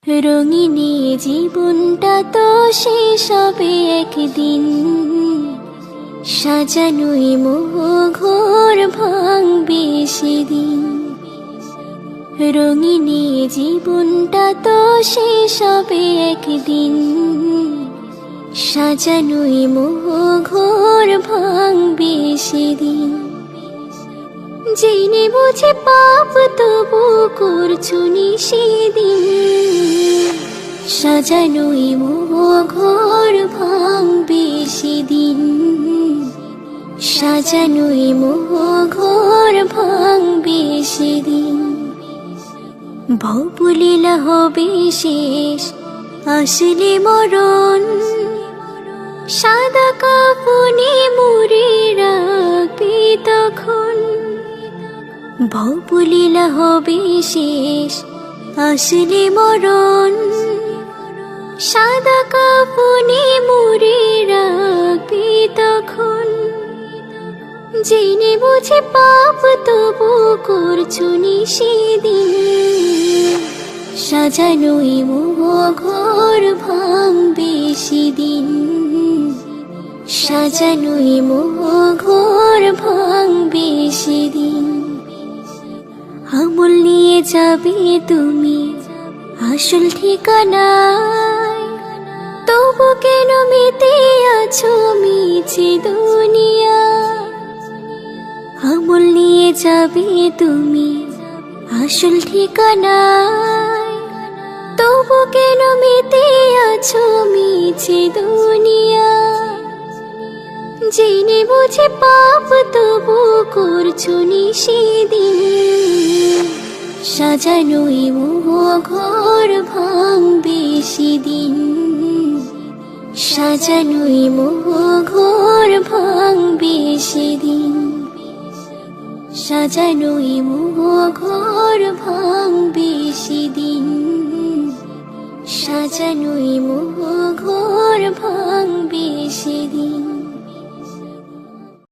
রঙিনী জীবনটা তো শেষ হবে একদিন, সাজানোই মোহ ঘোর ভাঙবে সেদিন। রঙিনী জীবনটা তো শেষ হবে একদিন, সাজানোই মোহ ঘোর ভাঙবে সেদিন। জেনে বুঝে পাপ তবু করছো সেদিন, সাজানোই মোহ ঘোর ভাঙবে সেদিন, সাজানোই মোহ ঘোর ভাঙবে সেদিন। ভবলীলা হবে শেষ, আসলে মরণ, সাদা কাফনে মুড়ে রাখবে তখন। ভবলীলা হবে শেষ, আসলে মরণ, সাদা কাফনে মুড়ে রাখবে তখন। জেনে বুঝে পাপ তবু করছো সেদিন, সাজানোই মোহ ঘোর ভাঙবে সেদিন, সাজানোই মোহ ঘোর ভাঙবে সেদিন। আমল নিয়ে যাবে তুমি আসল ঠিকানায়, তবু কেন মেতে আছো মিছে দুনিয়া। আমল নিয়ে যাবে তুমি আসল ঠিকানায়, তবু কেন মেতে আছো মিছে দুনিয়া। জেনে বুঝে পাপ তবু করছো সেদিন, সাজানোই মোহ ঘোর ভাঙবে সেদিন, সাজানোই মোহ ঘোর ভাঙবে সেদিন, সাজানোই মোহ ঘোর ভাঙবে সেদিন, সাজানোই মোহ ঘোর ভাঙবে সেদিন।